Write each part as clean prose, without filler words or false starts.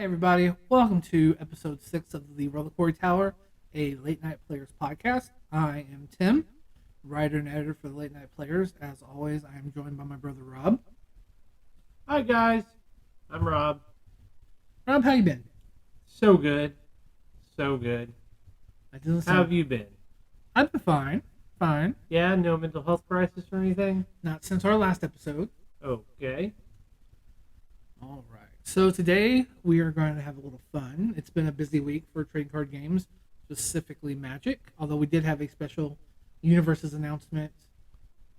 everybody. Welcome to episode 6 of the Reliquary Tower, a late night players podcast. I am Tim, writer and editor for the Late Night Players. As always, I am joined by my brother Rob. Hi guys, I'm Rob. Rob, how you been? So good, so good. How have you been? I've been fine. Yeah, no mental health crisis or anything? Not since our last episode. Okay. All right. So today we are going to have a little fun. It's been a busy week for trading card games, specifically Magic. Although we did have a special UniVersus announcement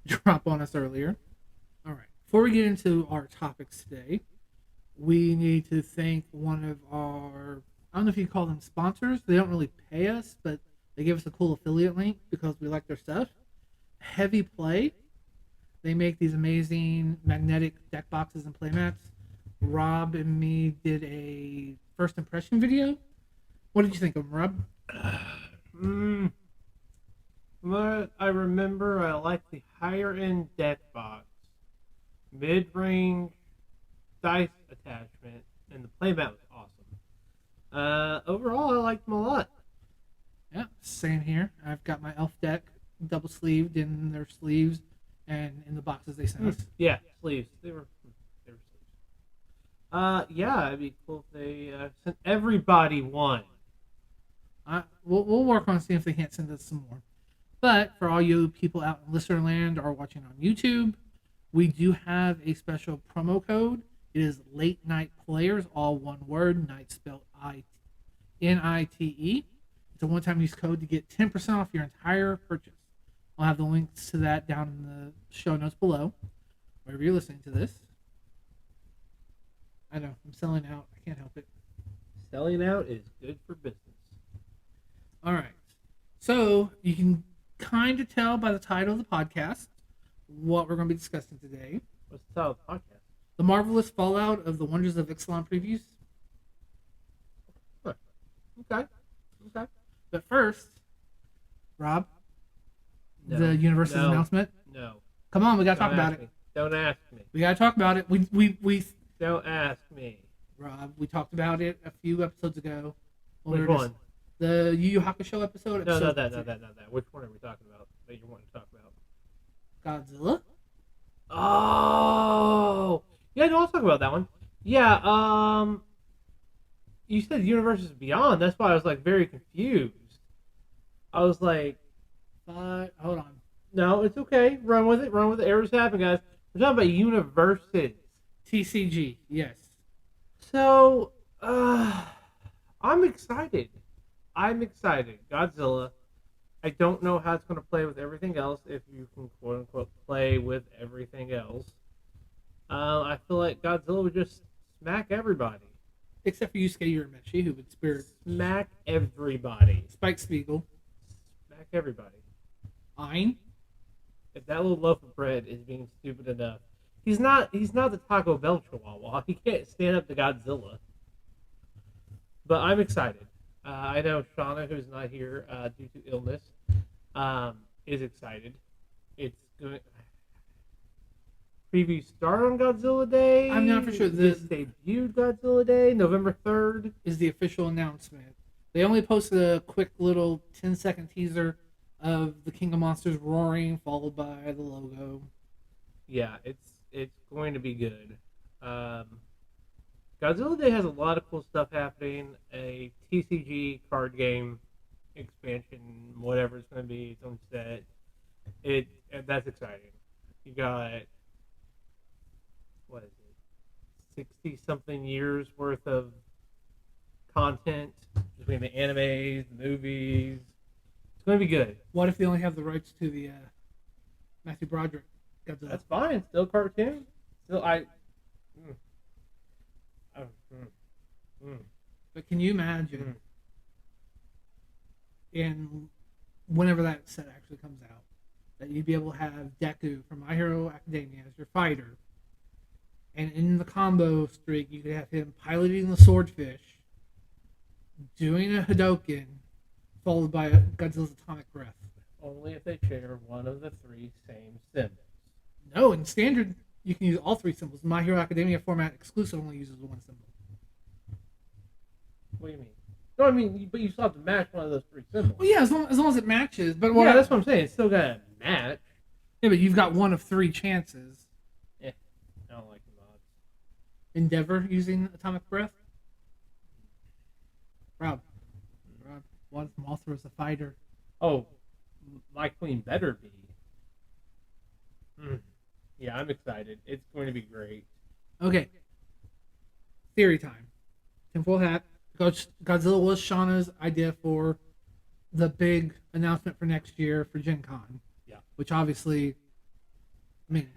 drop on us earlier. All right. Before we get into our topics today, we need to thank one of our, I don't know if you call them sponsors. They don't really pay us, but they give us a cool affiliate link because we like their stuff. Heavy Play. They make these amazing magnetic deck boxes and playmats. Rob and me did a first impression video. What did you think of them, Rob? What I remember, I liked the higher end deck box, mid range dice attachment, and the playmat was awesome. Overall, I liked them a lot. Yeah, same here. I've got my elf deck double sleeved in their sleeves and in the boxes they sent us. Yeah, sleeves. They were sleeves. Yeah, it'd be cool if they sent everybody one. We'll work on seeing if they can't send us some more. But for all you people out in listener land or watching on YouTube, we do have a special promo code. It is Late Night Players, all one word, night spelled NITE. It's a one-time use code to get 10% off your entire purchase. I'll have the links to that down in the show notes below, wherever you're listening to this. I know, I'm selling out. I can't help it. Selling out is good for business. All right. So you can kind of tell by the title of the podcast what we're going to be discussing today. What's the title of the podcast? The marvelous fallout of the Wonders of Ixalan previews. Okay. But first, Rob, No. the UniVersus announcement. No. Come on, we got to talk about it. Don't ask me. We got to talk about it. We Don't ask me. Rob, we talked about it a few episodes ago. Which one? The Yu Yu Hakusho episode. No, not that. Which one are we talking about that you're wanting to talk about? Godzilla? Oh! Yeah, no, I'll talk about that one. Yeah, you said UniVersus Beyond. That's why I was, very confused. I was like, hold on. no, it's okay. Run with it. Errors happen, guys. We're talking about UniVersus. TCG, yes. So, I'm excited. Godzilla. I don't know how it's going to play with everything else, if you can quote-unquote play with everything else. I feel like Godzilla would just smack everybody. Except for Yusuke Urameshi, who would Smack everybody. Spike Spiegel. Smack everybody. Ein. If that little loaf of bread is being stupid enough, he's not the Taco Bell Chihuahua. He can't stand up to Godzilla. But I'm excited. I know Shauna, who's not here due to illness, is excited. It's going. Preview start on Godzilla Day. I'm not for sure. This debuted Godzilla Day, November 3rd. Is the official announcement. They only posted a quick little 10-second teaser of the King of Monsters roaring, followed by the logo. Yeah, it's going to be good. Godzilla Day has a lot of cool stuff happening. A TCG card game expansion, whatever it's going to be, its own set. That's exciting. You got, what is it, 60-something years worth of content between the animes, the movies. It's going to be good. What if they only have the rights to the Matthew Broderick Godzilla? That's fine. Still cartoon. Still, But can you imagine in whenever that set actually comes out, that you'd be able to have Deku from My Hero Academia as your fighter, and in the combo streak you could have him piloting the swordfish, doing a Hadoken, followed by Godzilla's atomic breath. Only if they share one of the three same symbols. No, in standard you can use all three symbols. My Hero Academia format exclusive only uses one symbol. What do you mean? No, I mean, but you still have to match one of those three symbols. Well, yeah, as long as it matches. But Yeah, that's what I'm saying. It's still got to match. Yeah, but you've got one of 3 chances. Yeah, I don't like the mods. Endeavor using Atomic Breath. Rob, what if Mothra is a fighter? Oh, my queen better be. Yeah, I'm excited. It's going to be great. Okay. Theory time. Tinfoil hat. Godzilla was Shauna's idea for the big announcement for next year for Gen Con. Yeah. Which obviously, I mean,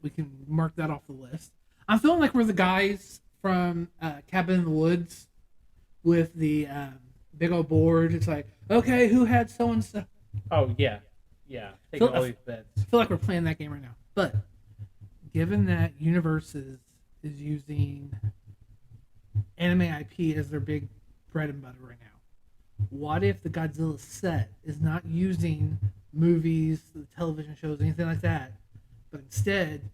we can mark that off the list. I'm feeling like we're the guys from Cabin in the Woods with the big old board. It's like, okay, who had so and so? Oh, yeah. Yeah. Taking all these bets. I feel like we're playing that game right now. But given that UniVersus is using anime IP as their big bread and butter right now, what if the Godzilla set is not using movies, the television shows, anything like that, but instead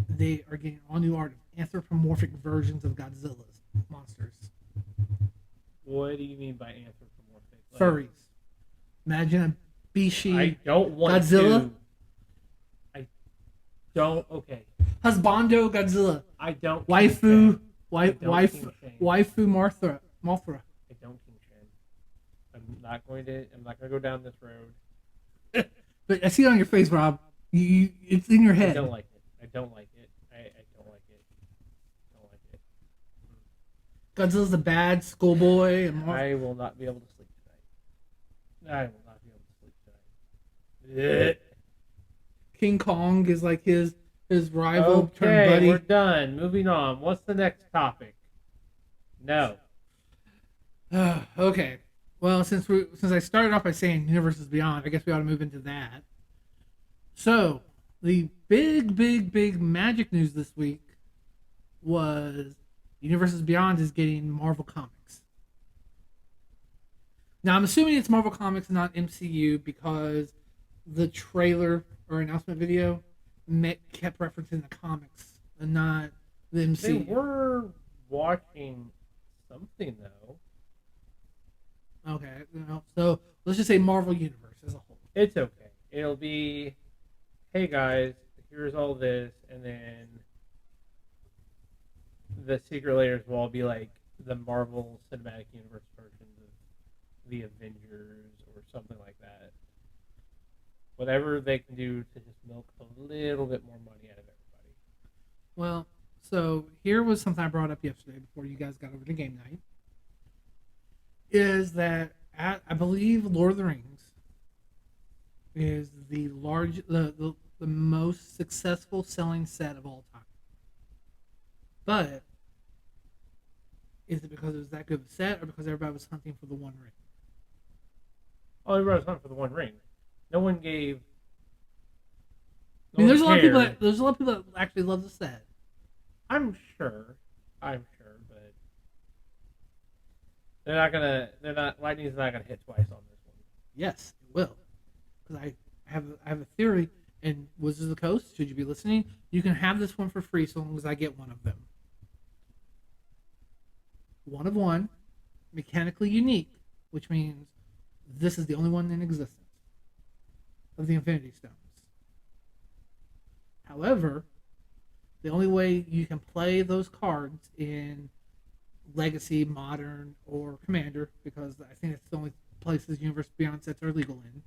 they are getting all new art of anthropomorphic versions of Godzilla's monsters? What do you mean by anthropomorphic? Furries. Imagine a Bishi I don't want Godzilla. to. I don't. Okay. Husbando Godzilla. I don't. Waifu. Waifu Mothra. I don't King Shen. I'm not going to go down this road. But I see it on your face, Rob. It's in your head. I don't like it. I don't like it. I don't like it. Don't like it. Godzilla's a bad schoolboy. I will not be able to sleep tonight. I will not be able to sleep tonight. King Kong is like his rival turned Okay, buddy. we're done. Moving on. What's the next topic? No. Okay. Well, since I started off by saying UniVersus Beyond, I guess we ought to move into that. So, the big magic news this week was UniVersus Beyond is getting Marvel Comics. Now, I'm assuming it's Marvel Comics and not MCU because the trailer or announcement video kept referencing the comics and not the MCU. They were watching something, though. Okay, so let's just say Marvel Universe as a whole. It's okay. It'll be, hey guys, here's all this, and then the secret layers will all be like the Marvel Cinematic Universe versions of the Avengers or something like that. Whatever they can do to just milk a little bit more money out of everybody. Well, so here was something I brought up yesterday before you guys got over to game night. Is that I believe Lord of the Rings is the most successful selling set of all time. But is it because it was that good of a set, or because everybody was hunting for the One Ring? Oh, everybody was hunting for the One Ring. No one gave. I mean, there's a lot of cared. people that actually love the set. I'm sure, but they're not gonna. They're not. Lightning's not gonna hit twice on this one. Yes, it will. Because I have a theory. And Wizards of the Coast, should you be listening, you can have this one for free so long as I get one of them. One of one, mechanically unique, which means this is the only one in existence of the Infinity Stones. However, the only way you can play those cards in Legacy, Modern, or Commander, because I think it's the only places Universe Beyond sets are legal in,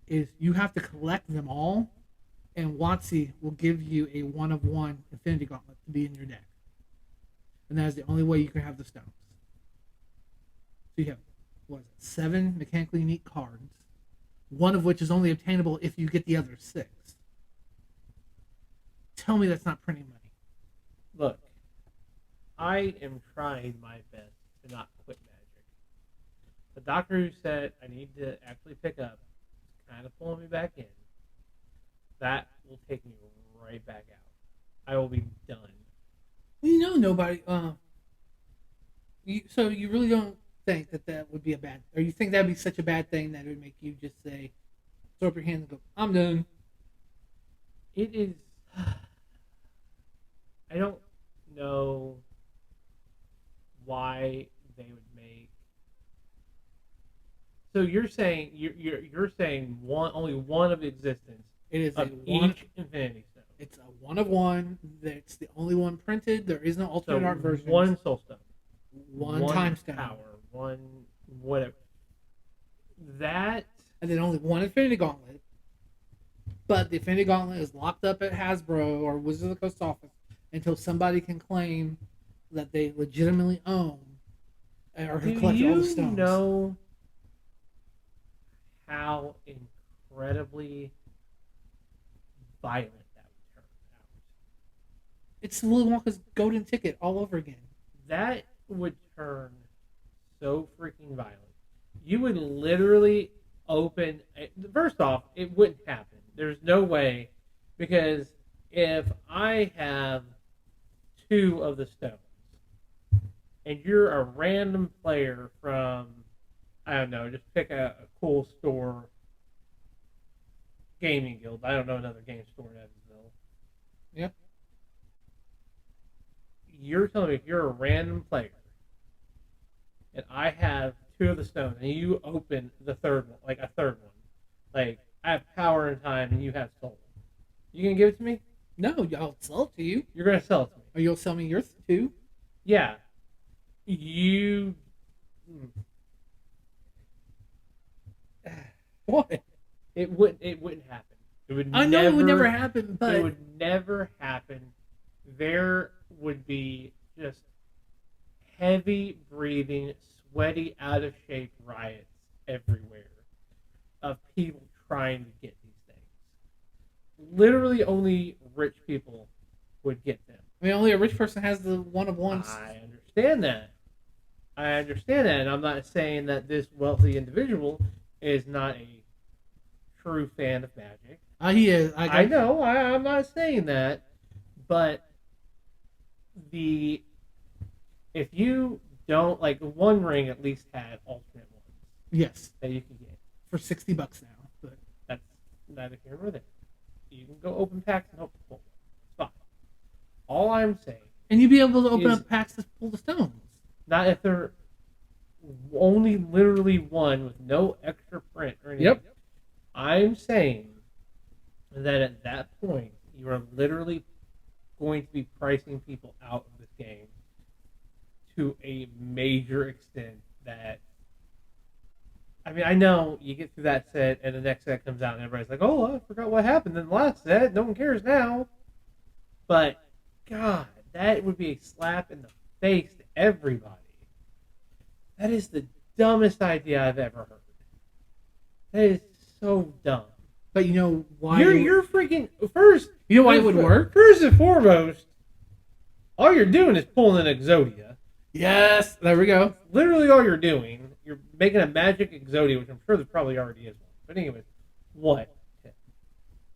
is you have to collect them all, and WotC will give you a one-of-one Infinity Gauntlet to be in your deck. And that is the only way you can have the stones. So you have, 7 mechanically unique cards, one of which is only obtainable if you get the other 6. Tell me that's not printing money. Look, I am trying my best to not quit Magic. The Doctor Who set I need to actually pick up is kind of pulling me back in. That will take me right back out. I will be done. Nobody. So you really don't think that would be a bad, or you think that would be such a bad thing that it would make you just say, throw up your hands and go, I'm done. It is. I don't know why they would make. So you're saying you're saying only one of existence It is of one. each Infinity Stone. It's a one of one. That's the only one printed. There is no alternate art version. One Soul Stone, one time stone, power, one whatever. That and then only one Infinity Gauntlet. But the Infinity Gauntlet is locked up at Hasbro or Wizards of the Coast office until somebody can claim that they legitimately own or have collected all the stones. Do you know how incredibly violent that would turn out? It's Willy Wonka's golden ticket all over again. That would turn so freaking violent. You would literally open. First off, it wouldn't happen. There's no way, because if I have 2 of the stones, and you're a random player from, I don't know, just pick a cool store, gaming guild. I don't know another game store in Evansville. Yep. You're telling me if you're a random player, and I have 2 of the stones, and you open the third one, like a third one, like I have power and time, and you have soul, you gonna give it to me? No, I'll sell it to you. You're gonna sell it to me, or you'll sell me your 2. Yeah. You. What? It wouldn't happen. It would. I know it would never happen, but it would never happen. There would be just heavy breathing, sweaty, out of shape riots everywhere of people trying to get these things. Literally, only rich people would get them. I mean, only a rich person has the one of ones. I understand that. And I'm not saying that this wealthy individual is not a true fan of Magic. He is. I know. I'm not saying that, but if you don't like, One Ring at least had alternate ones. Yes. That you can get for $60 now, but that's neither here nor there. You can go open packs and hope to pull one. It's fine. All I'm saying, and you'd be able to open up packs to pull the stones. Not if they're only literally one with no extra print or anything. Yep. I'm saying that at that point, you are literally going to be pricing people out of this game to a major extent that, I mean, I know you get through that set and the next set comes out and everybody's like, oh, I forgot what happened in the last set. No one cares now. But, God, that would be a slap in the face to everybody. That is the dumbest idea I've ever heard. That is so dumb. But you know why? You're freaking first. You know why it would work? First and foremost, all you're doing is pulling an Exodia. Yes, there we go. Literally all you're doing. You're making a magic Exodia, which I'm sure there probably already is one. But anyways, what?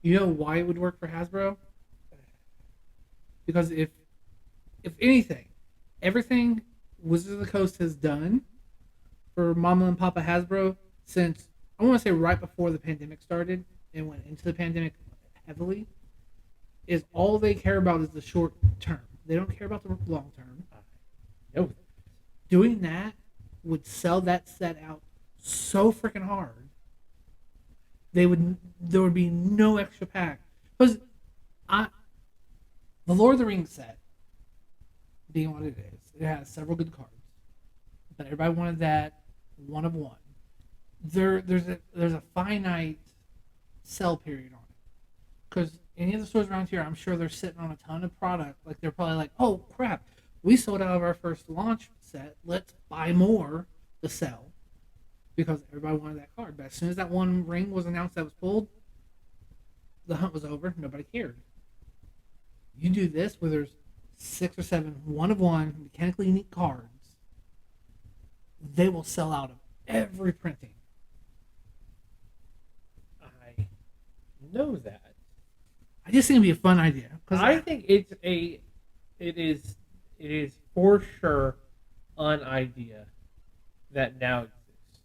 You know why it would work for Hasbro? Because if anything, everything Wizards of the Coast has done for Mama and Papa Hasbro since, I want to say right before the pandemic started and went into the pandemic heavily, is all they care about is the short term. They don't care about the long term. No. Doing that would sell that set out so freaking hard. There would be no extra pack. Because the Lord of the Rings set, being what it is, it has several good cards. But everybody wanted that one of one. There's a finite sell period on it. Because any of the stores around here, I'm sure they're sitting on a ton of product. Like, they're probably like, oh crap, we sold out of our first launch set. Let's buy more to sell. Because everybody wanted that card. But as soon as that one ring was announced that was pulled, the hunt was over. Nobody cared. You do this where there's 6 or 7 one of one mechanically unique cards, they will sell out of every printing. I know that. I just think it'd be a fun idea. I think it is for sure an idea that now exists.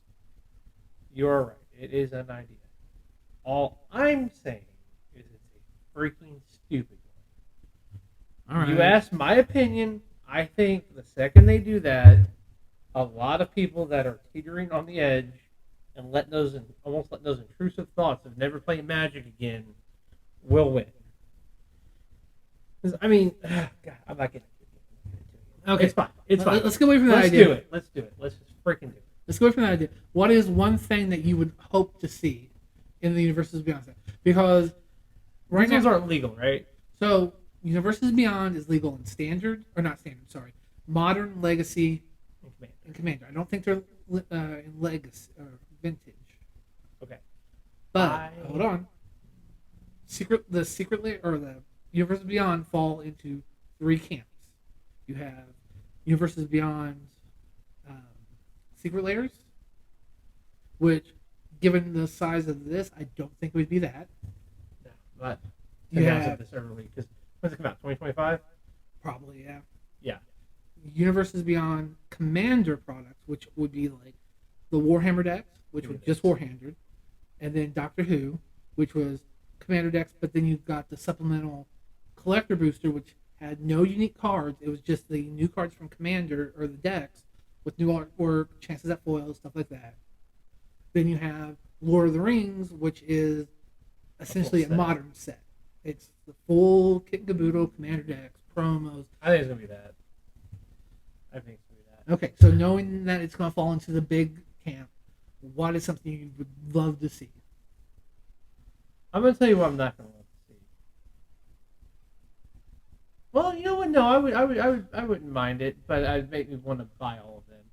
You're right. It is an idea. All I'm saying is it's a freaking stupid one. All right. You asked my opinion. I think the second they do that, a lot of people that are teetering on the edge and almost let those intrusive thoughts of never playing Magic again will win. 'Cause, I mean, God, I'm not getting it. Okay, It's fine. It's fine. Let's get away from that Let's idea. do it. Let's do it. Let's just freaking do it. Let's go from that idea. What is one thing that you would hope to see in the UniVersus Beyond set? Because These ones aren't legal, right? so UniVersus Beyond is legal in standard, or not standard, sorry, modern, legacy, and commander. I don't think they're in legacy or vintage. Okay. But hold on, the UniVersus Beyond fall into 3 camps. You have UniVersus Beyond Secret Layers, which, given the size of this, I don't think it would be that. No, but You announced have- it this early because when's it come out? 2025. Probably, yeah. Yeah. UniVersus Beyond Commander products, which would be like the Warhammer decks, which were just Warhammered, and then Doctor Who, which was Commander decks, but then you've got the supplemental Collector Booster, which had no unique cards. It was just the new cards from Commander or the decks with new artwork, chances at foils, stuff like that. Then you have Lord of the Rings, which is essentially a modern set. It's the full kit and caboodle, Commander decks, promos. I think it's gonna be that. I think it's gonna be that. Okay, so knowing that it's going to fall into the big camp, what is something you would love to see? I'm gonna tell you what I'm not gonna love to see. Well, you know what? No, I wouldn't mind it, but it'd make me want to buy all of them.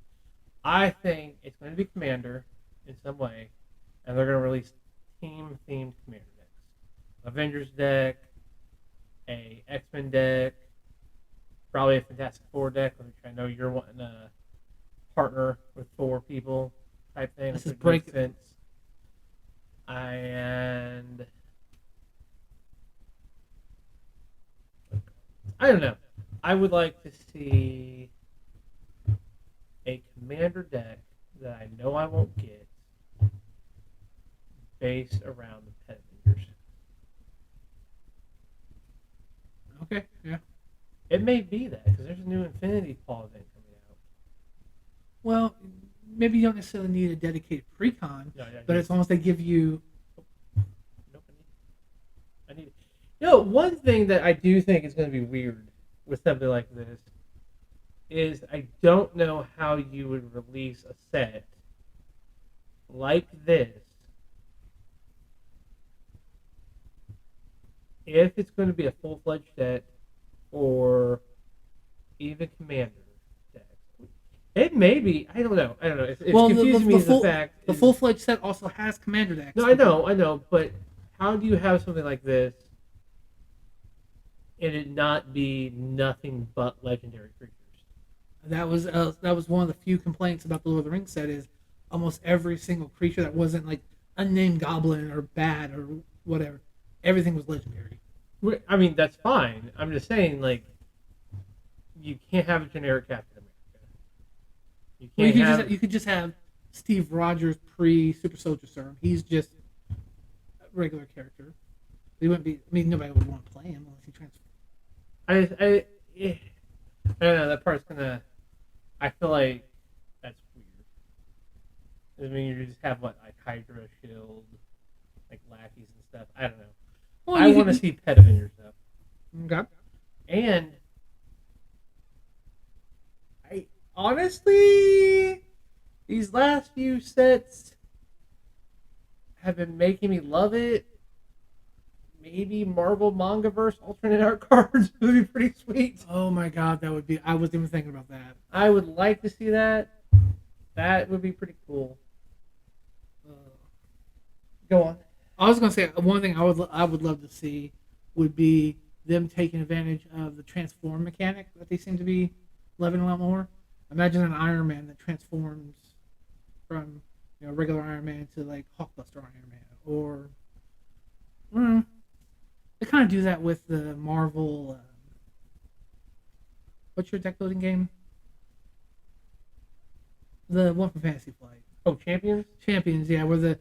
I think it's going to be Commander in some way, and they're going to release team-themed Commander decks. Avengers deck, a X-Men deck, probably a Fantastic Four deck, which I know you're wanting to partner with 4 people type thing. This which is would make break- sense. And I don't know. I would like to see a Commander deck that I know I won't get based around the Pet Avengers. Okay, yeah. It may be that because there's a new Infinity Paw event coming out. Well, maybe you don't necessarily need a dedicated pre-con, No, yeah, but as long as they give you... Nope, I need it. You know, one thing that I do think is going to be weird with something like this is I don't know how you would release a set like this if it's going to be a full-fledged set or even Commander decks. It may be. I don't know. It's confusing me the fact the full-fledged set also has Commander decks. No, I know, but how do you have something like this and it not be nothing but legendary creatures? That was one of the few complaints about the Lord of the Rings set is almost every single creature that wasn't like unnamed goblin or bat or whatever, everything was legendary. I mean, that's fine. I'm just saying, like, you can't have a generic Captain America. You could just have Steve Rogers pre Super Soldier Serum. He's just a regular character. He wouldn't be. I mean, nobody would want to play him unless he transformed. I don't know. That part's gonna. I feel like that's weird. I mean, you just have like Hydra, Shield, like lackeys and stuff. I don't know. Well, I want to see Pet Avengers though. Okay. And I honestly, these last few sets have been making me love it. Maybe Marvel Mangaverse alternate art cards would be pretty sweet. Oh my god, that would be. I wasn't even thinking about that. I would like to see that. That would be pretty cool. Go on. I was gonna say one thing I would love to see would be them taking advantage of the transform mechanic that they seem to be loving a lot more. Imagine an Iron Man that transforms from regular Iron Man to like Hulkbuster Iron Man, or they kind of do that with the Marvel. What's your deck building game? The one from Fantasy Flight. Oh, Champions? Champions, yeah, where the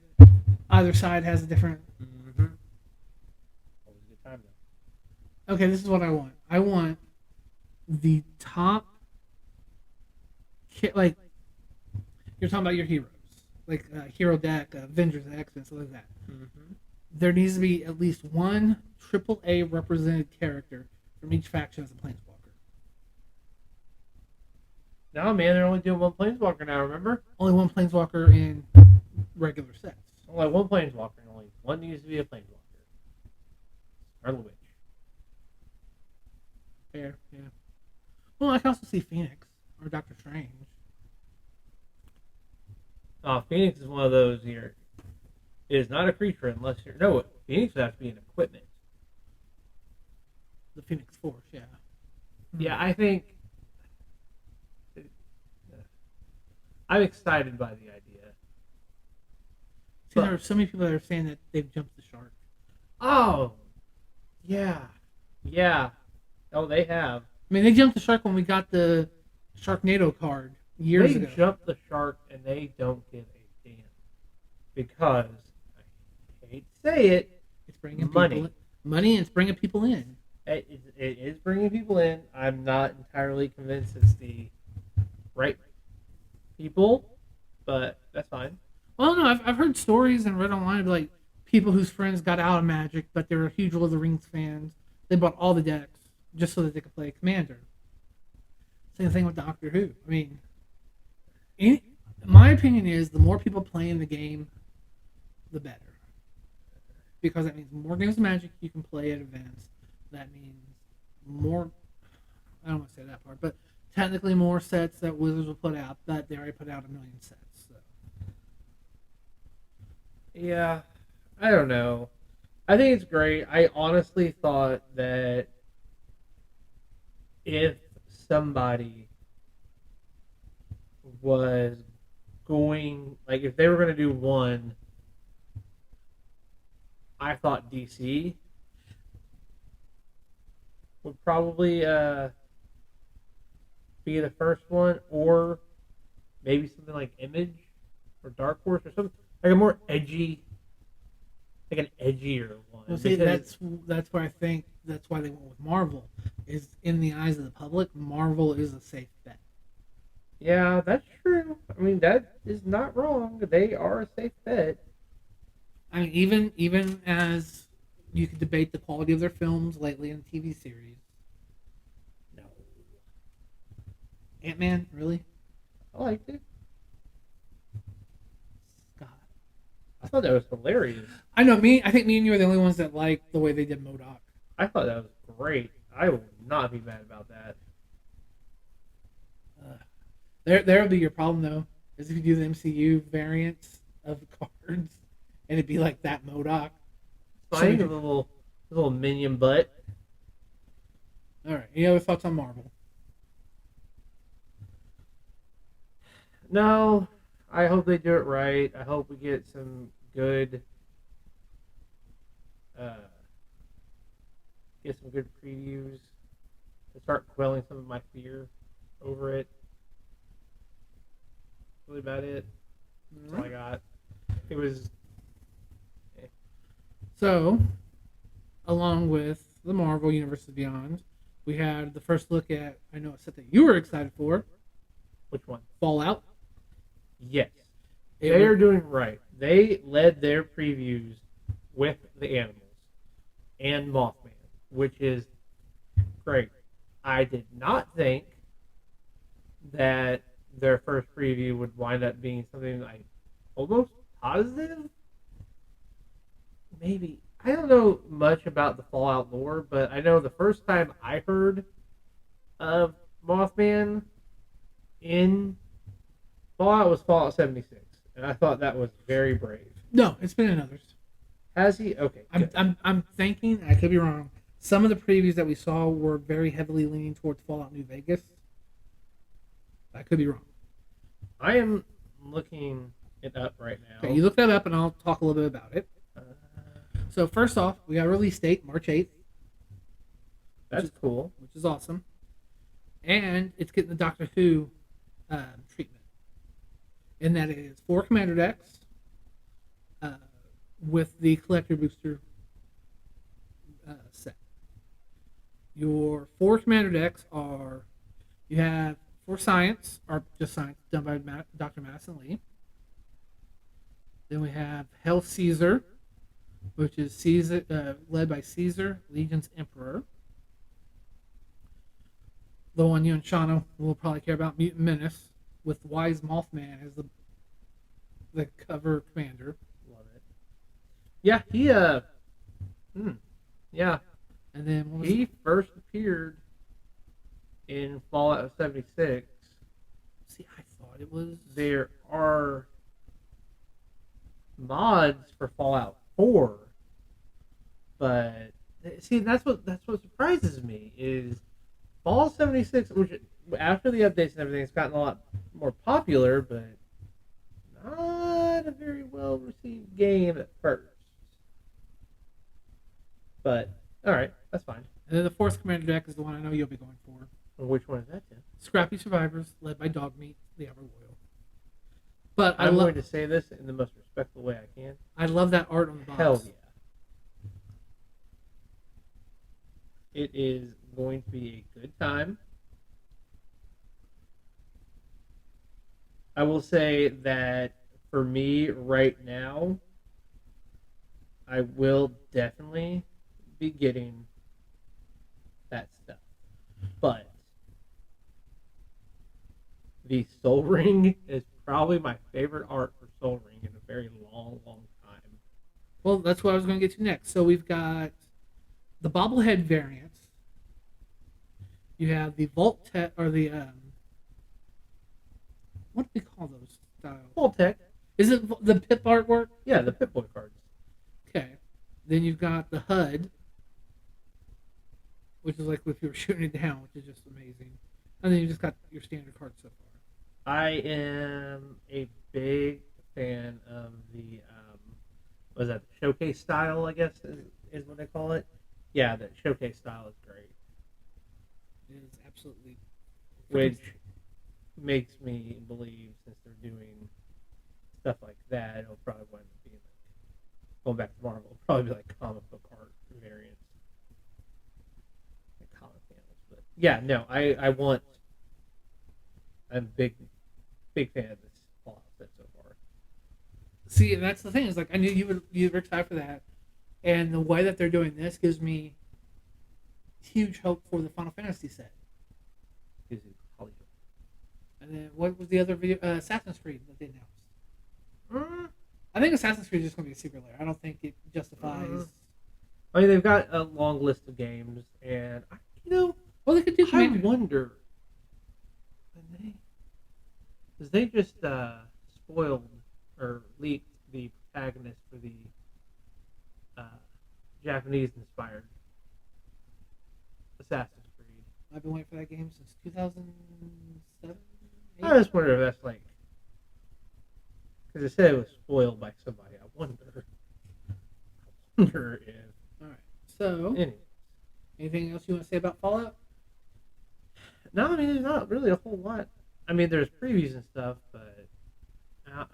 either side has a different. Mm-hmm. Always a good time though. Okay, this is what I want. I want the top, like You're talking about your heroes, like Hero Deck, Avengers, X, and stuff like that. Mm-hmm. There needs to be at least one AAA represented character from each faction as a planeswalker. No, man, they're only doing one planeswalker now. Remember? Only one planeswalker in regular sets. Only one planeswalker. And only one needs to be a planeswalker. Scarlet Witch. Fair, yeah. Well, I can also see Phoenix or Doctor Strange. Oh, Phoenix is one of those here. It is not a creature unless you're. No, Phoenix would have to be an equipment. The Phoenix Force, yeah. Yeah, I think. I'm excited by the idea. See, there are so many people that are saying that they've jumped the shark. Oh, yeah. Yeah. Oh, they have. I mean, they jumped the shark when we got the Sharknado card years They ago. jumped the shark and they don't give a damn. Because, I hate to say it, It's bringing money. people money, and it's bringing people in. It is bringing people in. I'm not entirely convinced it's the right people, but that's fine. Well, no, I've heard stories and read online of like people whose friends got out of Magic, but they were huge Lord of the Rings fans. They bought all the decks just so that they could play Commander. Same thing with Doctor Who. I mean, my opinion is the more people playing the game, the better. Because that means more games of Magic you can play at events. That means more. I don't want to say that part, but technically more sets that Wizards will put out. That they already put out 1 million sets. So. Yeah, I don't know. I think it's great. I honestly thought that if somebody was going, like, if they were going to do one, I thought DC would probably be the first one, or maybe something like Image or Dark Horse or something like a more edgy, like an edgier one. Well, see, because- that's where I think that's why they went with Marvel. Is in the eyes of the public, Marvel is a safe bet. Yeah, that's true. I mean, that is not wrong. They are a safe bet. I mean, even as you could debate the quality of their films lately in TV series. No, Ant-Man, really? I liked it. God. I thought that was hilarious. I know I think me and you are the only ones that like the way they did MODOK. I thought that was great. I will not be mad about that. There'll be your problem though, is if you do the MCU variants of cards, and it'd be like that MODOK. Fine, a little minion butt. All right. Any other thoughts on Marvel? No, I hope they do it right. I hope we get some good, get some good previews to start quelling some of my fear over it. That's really about it. That's all I got. It was. So, along with the Marvel Universe Beyond, we had the first look at, I know a set that you were excited for, Which one? Fallout. Yes. It They was- are doing right. They led their previews with the animals and Mothman, which is great. I did not think that their first preview would wind up being something like almost positive. Maybe. I don't know much about the Fallout lore, but I know the first time I heard of Mothman in Fallout was Fallout 76, and I thought that was very brave. No, it's been in others. Has he? Okay. Good. I'm thinking, I could be wrong. Some of the previews that we saw were very heavily leaning towards Fallout New Vegas. I could be wrong. I am looking it up right now. Okay, you look that up, and I'll talk a little bit about it. Uh, So first off, we got a release date, March 8th, that's cool. which is awesome. And it's getting the Doctor Who treatment. And that is 4 Commander decks with the Collector Booster set. Your 4 Commander decks are, you have For Science, or just Science, done by Dr. Madison Lee. Then we have Hell Caesar, which is Caesar, led by Caesar, Legion's Emperor. The one you and Shauna will probably care about, Mutant Menace, with Wise Mothman as the cover commander. Love it. Yeah, yeah. And then He first appeared in Fallout 76. See, I thought it was. There are mods for Fallout 4, but see, that's what surprises me is Fallout 76, which after the updates and everything, it's gotten a lot more popular, but not a very well received game at first. But all right, that's fine. And then the fourth commander deck is the one I know you'll be going for. Well, which one is that, Tim? Scrappy Survivors, led by Dogmeat, the Ever Loyal. But I'm going to say this in the most respectful way I can. I love that art on the box. Hell yeah. It is going to be a good time. I will say that for me right now, I will definitely be getting that stuff. But the Soul Ring is probably my favorite art for Soul Ring in a very long, long time. Well, that's what I was going to get to next. So we've got the bobblehead variants. You have the Vault Tech, or the what do they call those styles? Vault-Tec. Is it the Pip artwork? Yeah, the Pip-Boy cards. Okay. Then you've got the HUD, which is like if you were shooting it down, which is just amazing. And then you just got your standard cards so far. I am a big fan of the what is that, showcase style, I guess is what they call it. Yeah, the showcase style is great. It is absolutely. Which makes me believe, since they're doing stuff like that, it'll probably wind up being like, going back to Marvel, it'll probably be like comic book art variants. Like comic panels. But yeah, no, I'm a big fan of this Fallout set so far. See, and that's the thing, is like I knew you were excited for that. And the way that they're doing this gives me huge hope for the Final Fantasy set. Gives you Hollywood. And then what was the other video? Assassin's Creed that they announced. I think Assassin's Creed is just going to be a secret layer. I don't think it justifies. I mean, they've got a long list of games, and well, they could do. I wonder, because they just spoiled or leaked the protagonist for the Japanese-inspired Assassin's Creed. I've been waiting for that game since 2007. I just wonder if that's like, because they said it was spoiled by somebody. I wonder if. All right. So, Anyway. anything else you want to say about Fallout? No, I mean, there's not really a whole lot. I mean, there's previews and stuff, but I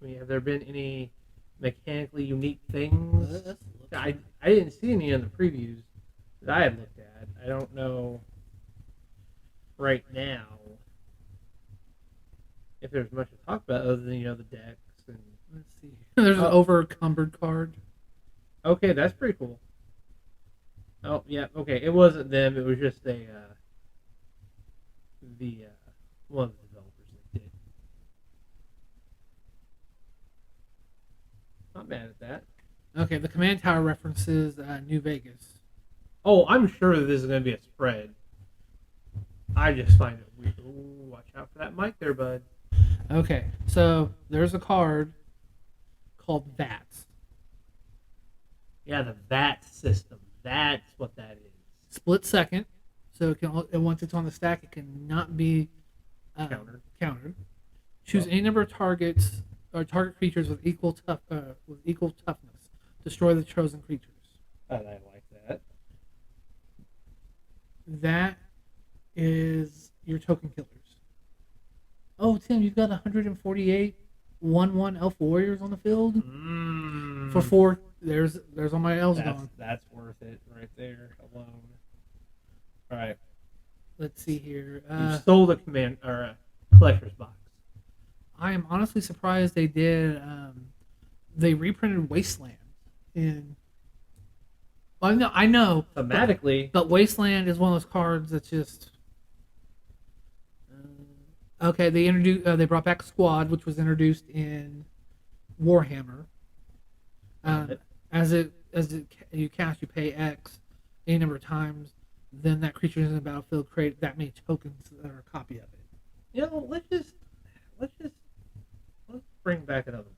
mean, have there been any mechanically unique things? I didn't see any in the previews that I had looked at. I don't know right now if there's much to talk about other than the decks and. Let's see. There's an over-encumbered card. Okay, that's pretty cool. Oh yeah, okay. It wasn't them. It was just one of the developers that did. Not mad at that. Okay, the command tower references New Vegas. Oh, I'm sure that this is going to be a spread. I just find it weird. Ooh, watch out for that mic there, bud. Okay, so there's a card called VATS. Yeah, the VAT system. That's what that is. Split second, so it can, once it's on the stack, it cannot be countered. Choose any number of targets or target creatures with equal toughness. Destroy the chosen creatures. I like that. That is your token killers. Oh, Tim, you've got 148 1/1 elf warriors on the field for 4. There's all my elves gone. That's worth it right there alone. All right. let's see here. You stole the command or collector's box. I am honestly surprised they did. They reprinted Wasteland in. Well, no, I know. Thematically, but Wasteland is one of those cards that's just. Okay, they introduced. They brought back Squad, which was introduced in Warhammer. As you cast, you pay X a number of times. Then that creature in the battlefield create that many tokens that are a copy of it. you know, let's bring back another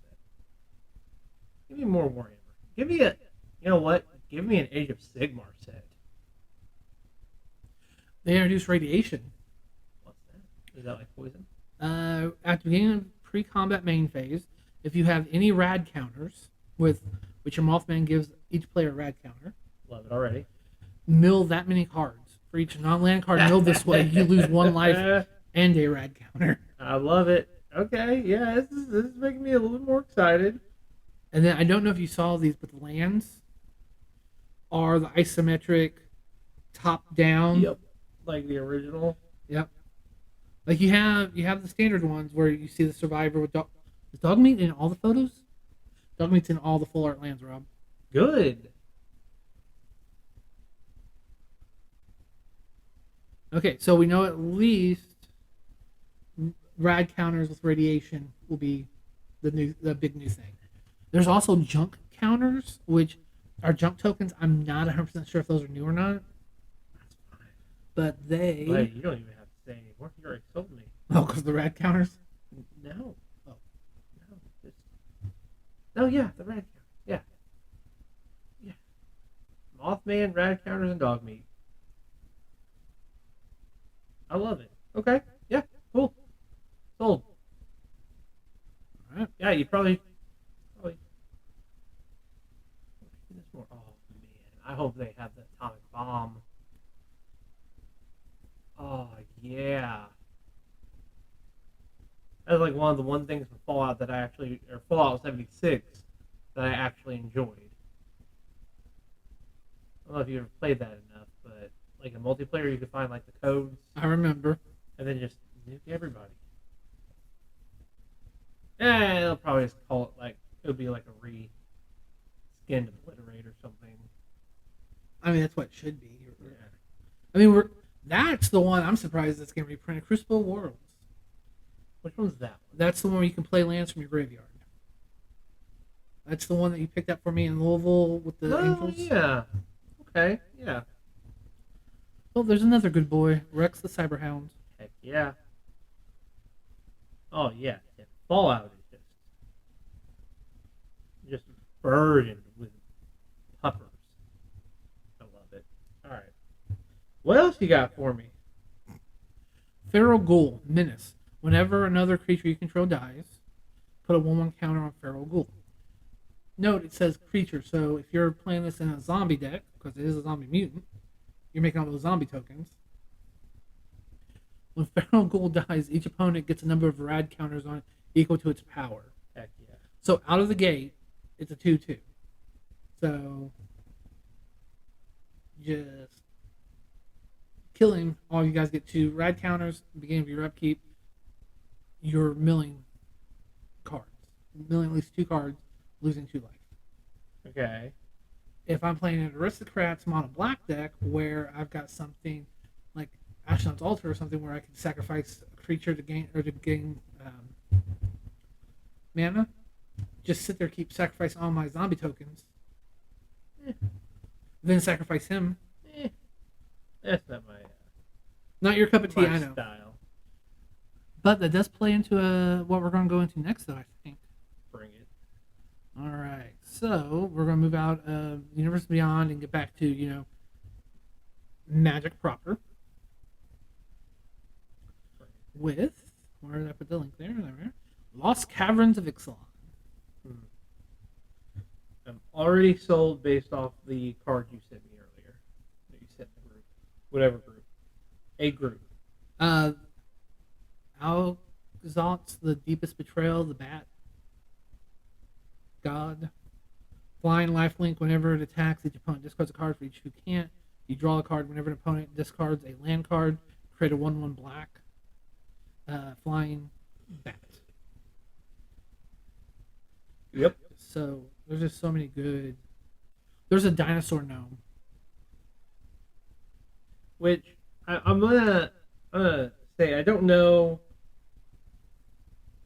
set. Give me more Warhammer. Give me a, you know what? Give me an Age of Sigmar set. They introduced Radiation. What's that? Is that like poison? At the beginning of pre-combat main phase, if you have any rad counters, with which your Mothman gives each player a rad counter, Love it already. mill that many cards. For each non-land card milled this way, you lose 1 life and a rad counter. I love it. Okay, yeah, this is making me a little bit more excited. And then I don't know if you saw these, but the lands are the isometric top-down. Yep, like the original. Yep. Like you have the standard ones where you see the survivor with dog. Is dog meat in all the photos? Dog meat's in all the full art lands, Rob. Good. Okay, so we know at least rad counters with radiation will be the big new thing. There's also junk counters, which are junk tokens. I'm not 100% sure if those are new or not. That's fine. But they. Wait, you don't even have to say anymore. You already told me. Oh, because the rad counters? No. Oh. No. Just... Oh, yeah, the rad counters. Yeah. Yeah. Mothman, rad counters, and dog meat. I love it. Okay. Yeah. Cool. Sold. All right. Yeah, you probably. This more. Oh man, I hope they have the atomic bomb. Oh yeah. That's like one of the things from Fallout that I actually, or Fallout 76, that I actually enjoyed. I don't know if you ever played that enough, but like in multiplayer, you could find like the codes. I remember. And then just nuke everybody. Yeah, they'll probably just call it like, it would be like a re-skinned obliterate or something. I mean, that's what it should be. Yeah. I mean, that's the one I'm surprised that's going to reprint. Crucible Worlds. Which one's that one? That's the one where you can play lands from your graveyard. That's the one that you picked up for me in Louisville with the Angels. Yeah. Okay, yeah. Oh, there's another good boy, Rex the Cyberhound. Heck yeah. Oh yeah. Fallout is just burdened with puppers. I love it. Alright. What else you got for me? Feral Ghoul, Menace. Whenever another creature you control dies, put a 1/1 counter on Feral Ghoul. Note, it says creature, so if you're playing this in a zombie deck, because it is a zombie mutant, you're making all those zombie tokens. When Feral Ghoul dies, each opponent gets a number of rad counters on it equal to its power. Heck yeah. So out of the gate, it's a 2/2. So just kill him. All you guys get 2 rad counters. Beginning of your upkeep, you're milling cards. Milling at least 2 cards, losing 2 life. Okay. If I'm playing an Aristocrats mono black deck where I've got something like Ashnod's Altar or something where I can sacrifice a creature to gain mana, just sit there, keep sacrificing all my zombie tokens, then sacrifice him. That's not Not your cup of tea, my I know. style. But that does play into what we're going to go into next, though, I think. Bring it. All right, so we're going to move out of Universe Beyond and get back to, Magic proper. With, where did I put the link there? There. Lost Caverns of Ixalan. I'm already sold based off the card you sent me earlier. That you sent in the group. Whatever group. A group. Alzot's The Deepest Betrayal, the Bat God. Flying lifelink, whenever it attacks, each opponent discards a card for each who can't You draw a card whenever an opponent discards a land card. Create a 1/1 black flying bat. Yep. So there's just so many good. There's a dinosaur gnome. Which I'm gonna say I don't know.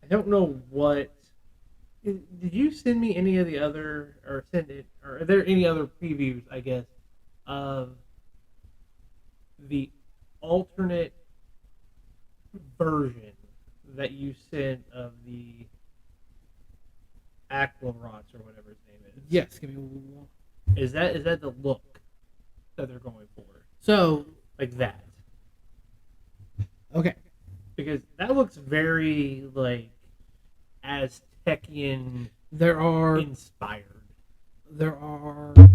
I don't know what. Did you send me any of the other, or send it, or are there any other previews? I guess of the alternate version that you sent of the Aquarots or whatever his name is. Yes, give me one. Is that the look that they're going for? So Like that. okay, Because that looks very like Aztecian there are inspired.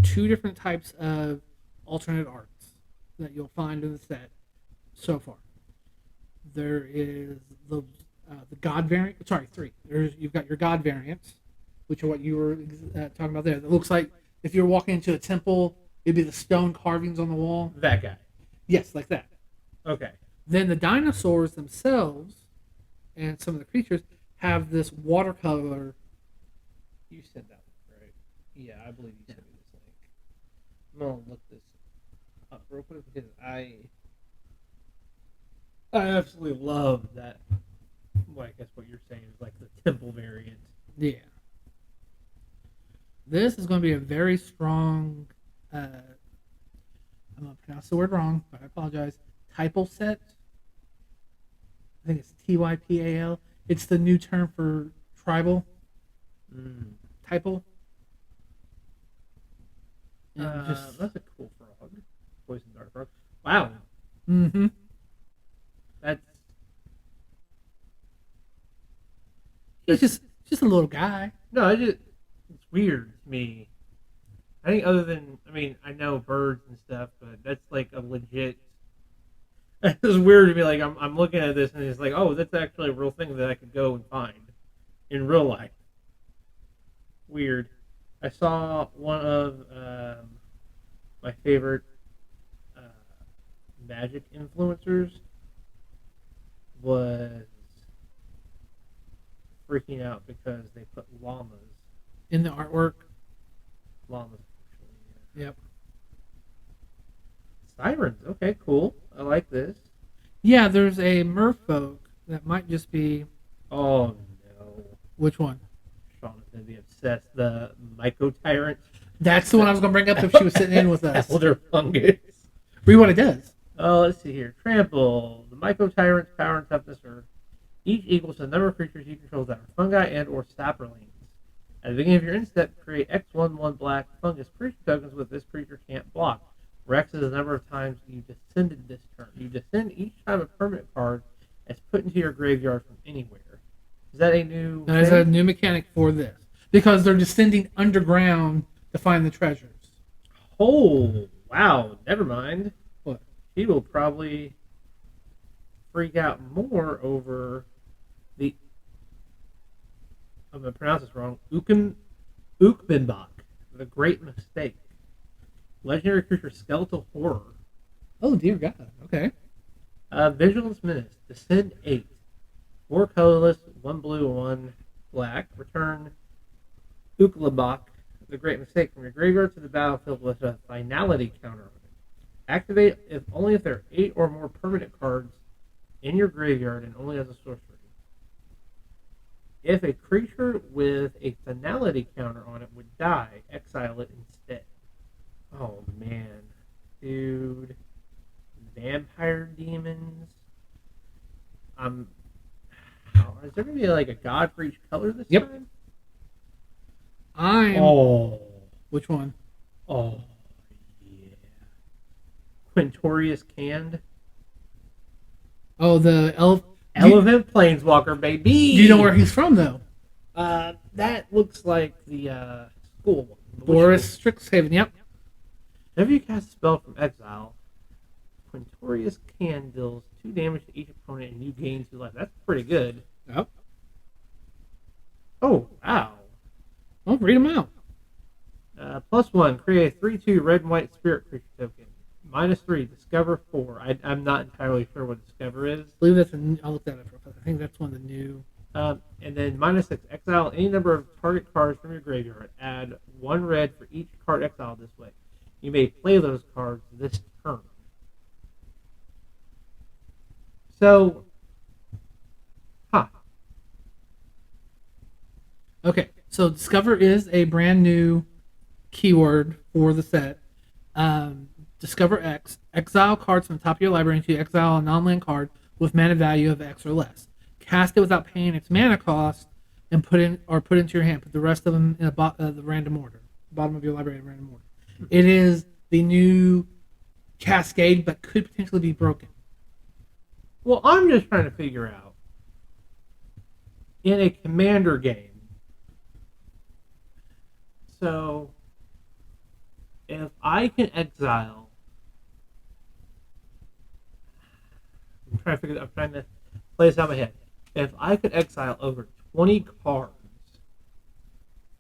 two different types of alternate arts that you'll find in the set so far. There is the god variant. Sorry, three. You've got your god variants, which are what you were talking about there. It looks like if you're walking into a temple, it'd be the stone carvings on the wall. That guy. Yes, like that. Okay. Then the dinosaurs themselves and some of the creatures have this watercolor. You said that one, right? Yeah, I believe you sent me this link. I'm gonna look this up real quick because I absolutely love that. Well, I guess what you're saying is like the temple variant. Yeah. This is going to be a very strong. I'm going to pronounce the word wrong, but I apologize. Typal set. I think it's TYPAL. It's the new term for tribal. Typal. That's a cool frog. Poison dart frog. Wow. Mm-hmm. That's He's just a little guy. no. It's weird to me. I think other than I know birds and stuff, but that's like a legit. It's weird to me. Like I'm looking at this and it's like, oh, that's actually a real thing that I could go and find in real life. Weird. I saw one of my favorite magic influencers was freaking out because they put llamas. In the artwork. Llamas, actually. Yeah. Yep. Sirens. Okay, cool. I like this. Yeah, there's a merfolk that might just be. Oh no. Which one? Sean is going to be obsessed. The Myco Tyrant. That's the one I was going to bring up if she was sitting in with us. Elder Fungus. Read what it does. Oh, let's see here. Trample. The Myco Tyrant's power and toughness are each equals to the number of creatures you control that are fungi and or sapperlings. At the beginning of your end step, create X1/1 black fungus creature tokens with this creature can't block. Rex is the number of times you descended this turn. You descend each time a permanent card is put into your graveyard from anywhere. Is that a new That is a new mechanic for this. Because they're descending underground to find the treasures. Oh, wow. Never mind. What? He will probably freak out more over the... I'm going to pronounce this wrong. Ukbenbach, the Great Mistake. Legendary creature Skeletal Horror. Oh, dear God. Okay. Vigilance Menace. Descend 8. 4 colorless, 1 blue, 1 black. Return Ukbenbach, the Great Mistake, from your graveyard to the battlefield with a finality counter on it. Activate only if there are 8 or more permanent cards in your graveyard and only as a sorcery. If a creature with a finality counter on it would die, exile it instead. Oh man, dude, vampire demons. Is there gonna be like a god for each color this time? Which one? Oh yeah. Quintorius Canned. Oh, the elf. Elephant Planeswalker, baby. Do you know where he's from, though? That looks like the school one. Boris Strixhaven. Yep. Whenever you cast a spell from exile, Quintorius Can deals 2 damage to each opponent and you gain 2 life. That's pretty good. Yep. Oh, wow. Well, read them out. +1, create a 3/2 red and white spirit creature token. -3. Discover 4. I'm not entirely sure what Discover is. I believe that's I'll look that up real quick. I think that's one of the new. And then -6. Exile any number of target cards from your graveyard. Add 1 red for each card exiled this way. You may play those cards this turn. So, Okay, so Discover is a brand new keyword for the set. Discover X. Exile cards from the top of your library until you exile a non-land card with mana value of X or less. Cast it without paying its mana cost and put into your hand. Put the rest of them in the random order, bottom of your library in random order. It is the new Cascade, but could potentially be broken. well, I'm just trying to figure out in a commander game. So, if I can exile, I'm trying to play this out in my head. If I could exile over 20 cards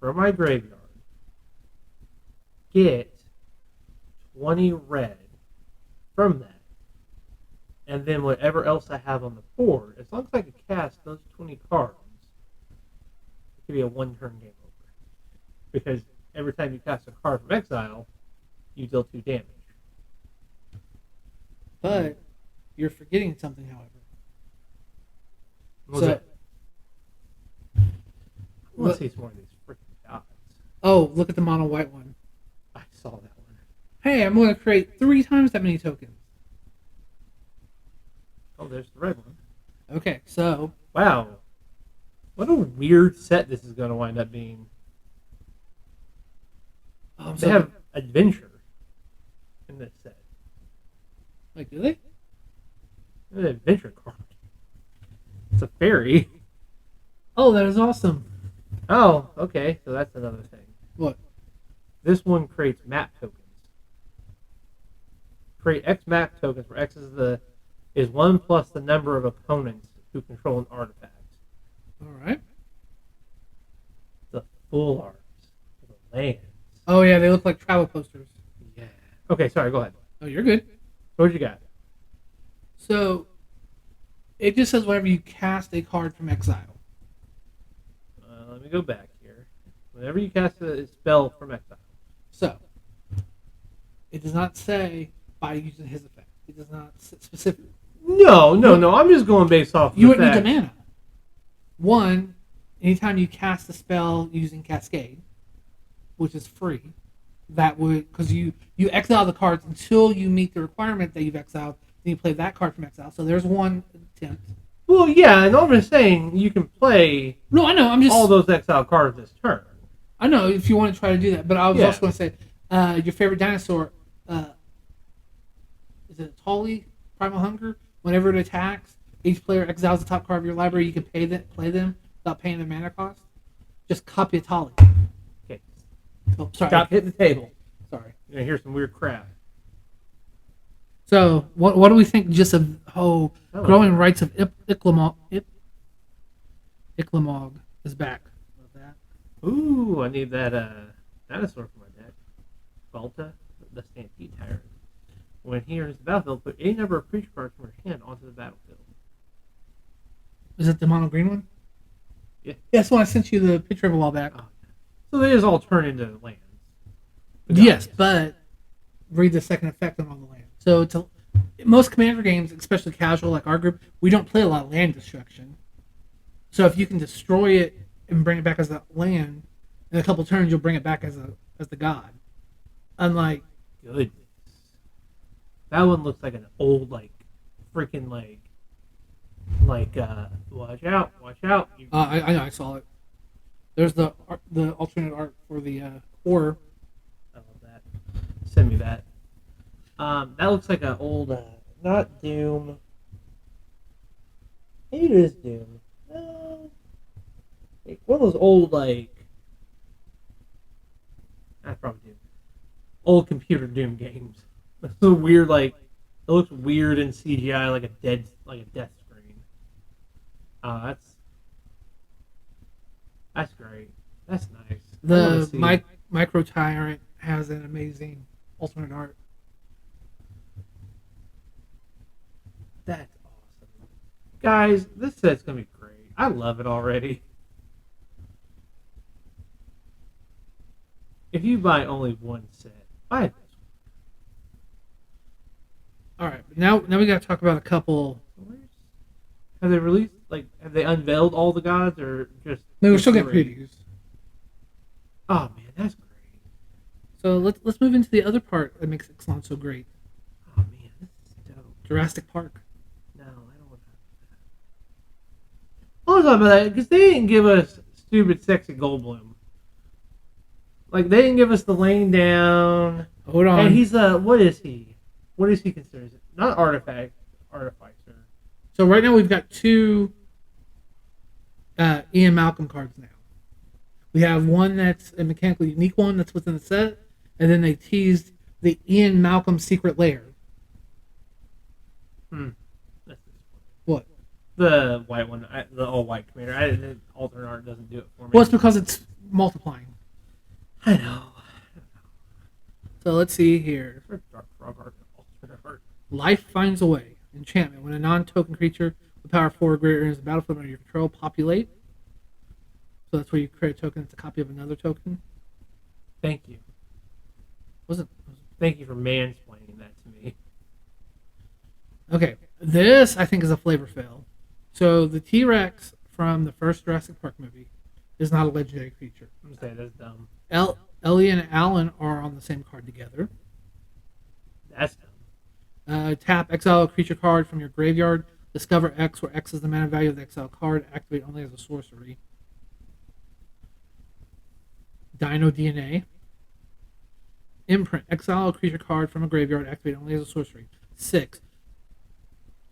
from my graveyard, get 20 red from that, and then whatever else I have on the board, as long as I can cast those 20 cards, it could be a one-turn game over. Because every time you cast a card from exile, you deal 2 damage. But you're forgetting something, however. What was that? I want to see some more of these freaking gods. Oh, look at the mono white one. I saw that one. Hey, I'm going to create 3 times that many tokens. Oh, there's the red one. Okay, so Wow. What a weird set this is going to wind up being. They have adventure in this set. Like, do they? An adventure card. It's a fairy. Oh, that is awesome. Oh, okay. So that's another thing. What? This one creates map tokens. Create X map tokens where X is 1 plus the number of opponents who control an artifact. All right. The full art. The lands. Oh yeah, they look like travel posters. Yeah. Okay, sorry. Go ahead. Oh, you're good. What you got? So it just says whenever you cast a card from exile. Let me go back here. Whenever you cast a spell from exile. So it does not say by using his effect. It does not specifically. No. I'm just going based off. You wouldn't need the mana. One, anytime you cast a spell using Cascade, which is free, that would because you exile the cards until you meet the requirement that you've exiled. Then you play that card from exile. So there's one attempt. Well, yeah, and I'm just saying you can play. No, I know. I'm just all those exile cards this turn. I know if you want to try to do that, but I was also going to say your favorite dinosaur. Is it Tolly? Primal Hunger? Whenever it attacks, each player exiles the top card of your library. You can play them without paying the mana cost. Just copy a Tolly. Okay. Oh, sorry. Stop hitting the table. Sorry. You're going to hear some weird crap. So, what do we think just of Growing Rights of Ixalan is back? Love that. Ooh, I need that dinosaur for my deck. Balta, the Stampede Tyrant. When he enters the battlefield, put any number of creature cards from your hand onto the battlefield. Is it the mono green one? Yeah. That's one I sent you the picture of a while back. Oh, so they just all turn into lands. Yes, but read the second effect on all the land. So most commander games, especially casual like our group, we don't play a lot of land destruction. So if you can destroy it and bring it back as a land, in a couple turns you'll bring it back as the god. Unlike Goodness. That one looks like an old freaking watch out. I know I saw it. There's the alternate art for the horror. I love that. Send me that. That looks like an old, not Doom. Maybe it is Doom. No. One of those old, not probably Doom. Old computer Doom games. It's a weird, it looks weird in CGI, like a death screen. That's great. That's nice. The Micro Tyrant has an amazing alternate art. That's awesome. Guys, this set's going to be great. I love it already. If you buy only one set, buy this All right, but now we got to talk about a couple. one. Have they released, have they unveiled all the gods or just... Maybe we're still just getting three? previews. Oh, man, that's great. So let's move into the other part that makes Ixalan so great. Oh, man, this is dope. Jurassic Park. No, I don't want that. I was talking about that because they didn't give us stupid, sexy Goldblum. Like, they didn't give us the laying down. Hold on. And he's what is he? What is he considered? Not artificer. So right now we've got two Ian Malcolm cards now. We have one that's a mechanically unique one that's within the set, and then they teased the Ian Malcolm secret lair. That's disappointing. What? The white one, the all white commander. The alternate art doesn't do it for me. Well, it's because it's multiplying. I know. So let's see here. Dark frog art, alternate art. Life finds a way. Enchantment. When a non-token creature with power 4 or greater enters the battlefield under your control, populate. So that's where you create a token that's a copy of another token. Thank you. Wasn't Thank you for mansplaining that to me. Okay, this I think is a flavor fail. So the T-Rex from the first Jurassic Park movie is not a legendary creature. I'm gonna say that's dumb. Ellie and Alan are on the same card together. That's dumb. Tap, exile a creature card from your graveyard. Discover X, where X is the mana value of the exile card. Activate only as a sorcery. Dino DNA. Imprint, exile a creature card from a graveyard. Activate only as a sorcery. 6.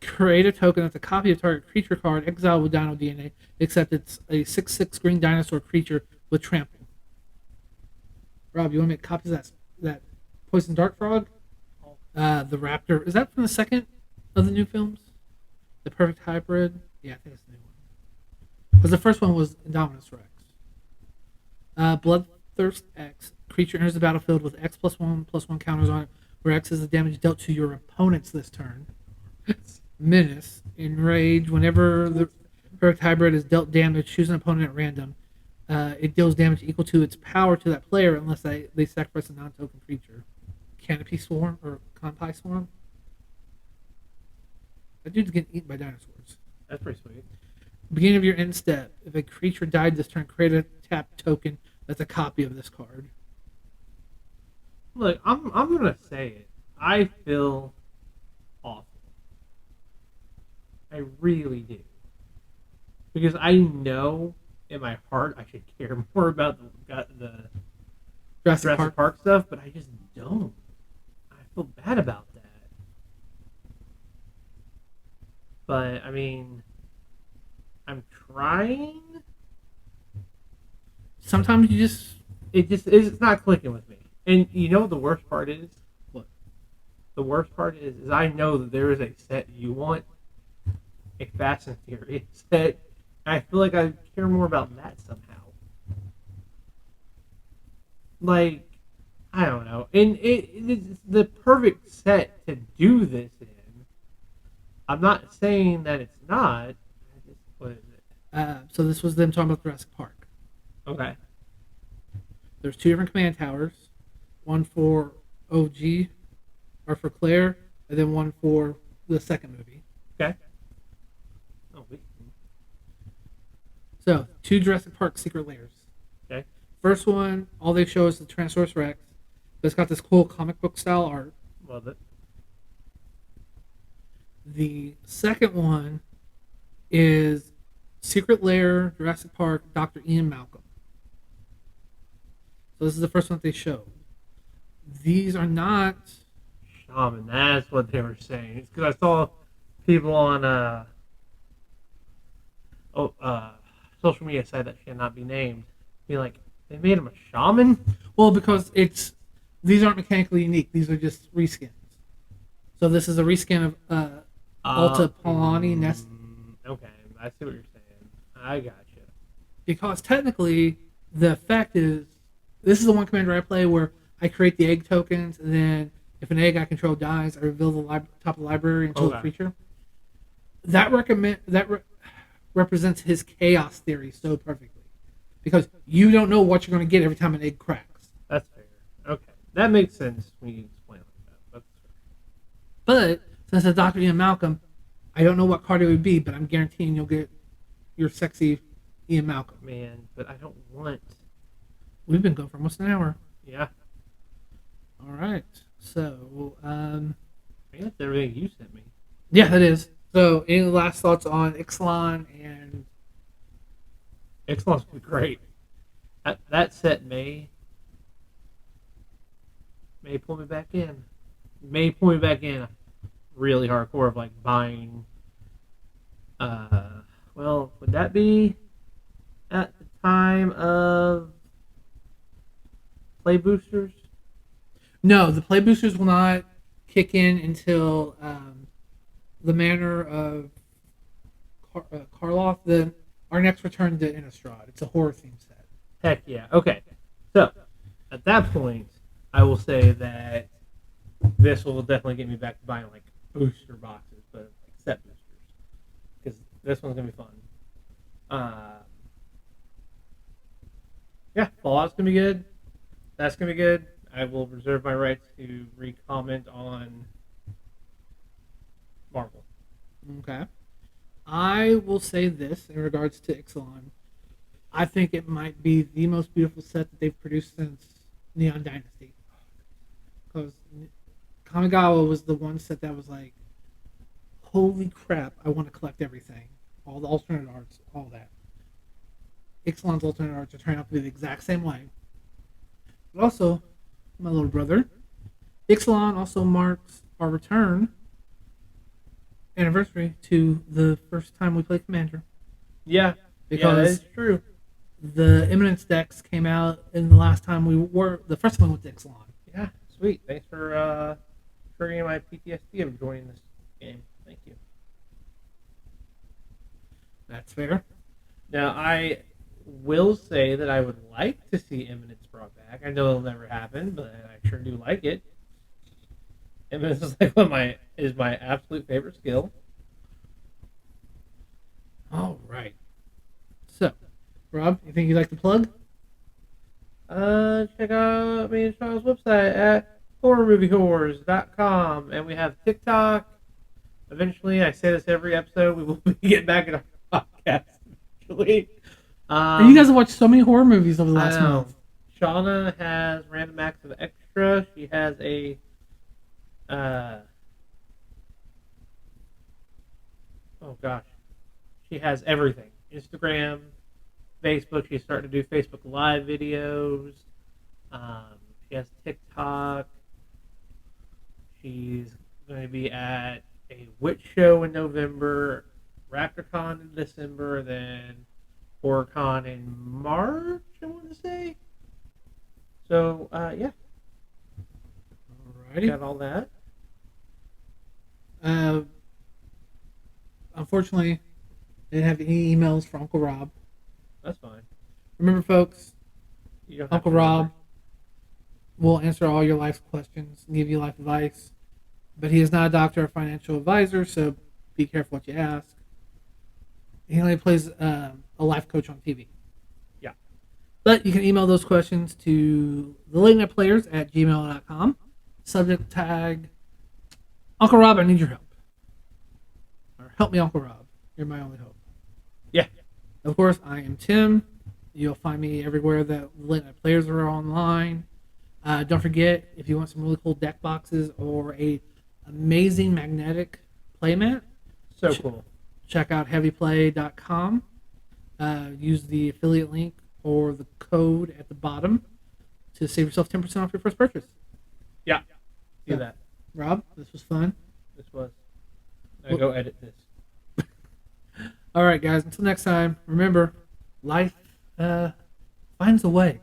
Create a token that's a copy of target creature card. Exile with Dino DNA, except it's a 6/6 green dinosaur creature with trample. Rob, you want to make copies of that poison dart frog? The raptor. Is that from the second of the new films? The perfect hybrid? Yeah, I think it's the new one. Because the first one was Indominus Rex. Bloodthirst X. Creature enters the battlefield with X+1/+1 counters on it, where X is the damage dealt to your opponents this turn. Menace. Enrage. Whenever the perfect hybrid is dealt damage, choose an opponent at random. It deals damage equal to its power to that player unless they sacrifice a non-token creature. Canopy Swarm or Compi Swarm. That dude's getting eaten by dinosaurs. That's pretty sweet. Beginning of your end step. If a creature died this turn, create a tap token that's a copy of this card. Look, I'm gonna say it. I feel awful. I really do. Because I know in my heart I should care more about the Jurassic Park stuff, but I just don't. I feel bad about that. But I mean, I'm trying. Sometimes It's not clicking with me. And you know what the worst part is? What? The worst part is I know that there is a set you want, a Fast and Furious set. And I feel like I care more about that somehow. Like, I don't know. And it's the perfect set to do this in. I'm not saying that it's not. What is it? So this was them talking about Jurassic Park. Okay. There's 2 different command towers. One for OG, or for Claire, and then one for the second movie. Okay. Oh, wait. So, 2 Jurassic Park secret layers. Okay. First one, all they show is the Tyrannosaurus Rex. But it's got this cool comic book style art. Love it. The second one is Secret Lair, Jurassic Park, Dr. Ian Malcolm. So this is the first one that they showed. These are not... Shaman, that's what they were saying. It's because I saw people on social media site that should not be named be like, they made him a shaman? Well, because these aren't mechanically unique. These are just reskins. So this is a reskin of Alta Polani Nest. Okay, I see what you're saying. I gotcha. Because technically, the effect is... This is the one commander I play where I create the egg tokens, and then if an egg I control dies, I reveal the top of the library until the creature. represents his chaos theory so perfectly, because you don't know what you're going to get every time an egg cracks. That's fair. Okay, that makes sense when you explain it like that. That's fair. But since it's Dr. Ian Malcolm, I don't know what card it would be, but I'm guaranteeing you'll get your sexy Ian Malcolm. Man, but I don't want. We've been going for almost an hour. Yeah, All right. So, I think that's everything you sent me. yeah, that is. So, any last thoughts on Ixalan and Ixalan's been great. That set may pull me back in. May pull me back in really hardcore of like buying. Well, would that be at the time of play boosters? No, the play boosters will not kick in until the Manor of Karloff. Our next return to Innistrad. It's a horror theme set. Heck yeah. Okay. So, at that point, I will say that this will definitely get me back to buying like booster boxes, but like set boosters. Because this one's going to be fun. Yeah, Fallout's going to be good. That's going to be good. I will reserve my rights to re-comment on Marvel. Okay. I will say this in regards to Ixalan. I think it might be the most beautiful set that they've produced since Neon Dynasty. Because Kamigawa was the one set that was like, holy crap, I want to collect everything. All the alternate arts, all that. Ixalan's alternate arts are turning out to be the exact same way. But also, my little brother, Ixalan also marks our return anniversary to the first time we played Commander. Yeah, Because that's true. the Eminence decks came out in the last time the first time we went to Ixalan. Yeah, sweet. Thanks for triggering my PTSD of joining this game. Thank you. That's fair. Now, I will say that I would like to see Eminence brought back. I know it'll never happen, but I sure do like it. Eminence is like my absolute favorite skill. All right. So, Rob, you think you'd like to plug? Check out me and Sean's website at horrormoviehorrors.com, and we have TikTok. Eventually, I say this every episode, we will be getting back in our podcast eventually. You guys have watched so many horror movies over the last month. Shauna has Random Acts of Extra. She has a she has everything. Instagram, Facebook. She's starting to do Facebook Live videos. She has TikTok. She's going to be at a witch show in November, RaptorCon in December, then HorrorCon in March, I want to say. So, yeah. Alrighty. Got all that. Unfortunately, I didn't have any emails for Uncle Rob. That's fine. Remember, folks, You don't have Uncle to Rob remember. will answer all your life questions and give you life advice. But he is not a doctor or financial advisor, so be careful what you ask. He only plays a life coach on TV. Yeah. But you can email those questions to thelatenightplayers@gmail.com. Subject tag, Uncle Rob, I need your help. Or help me, Uncle Rob. You're my only hope. Yeah. Of course, I am Tim. You'll find me everywhere that Late Night Players are online. Don't forget, if you want some really cool deck boxes or a amazing magnetic playmat, So cool. check out heavyplay.com. Use the affiliate link or the code at the bottom to save yourself 10% off your first purchase. Yeah. Do Yeah. that. Rob, this was fun. This was. I go edit this. All right, guys. Until next time, remember, life finds a way.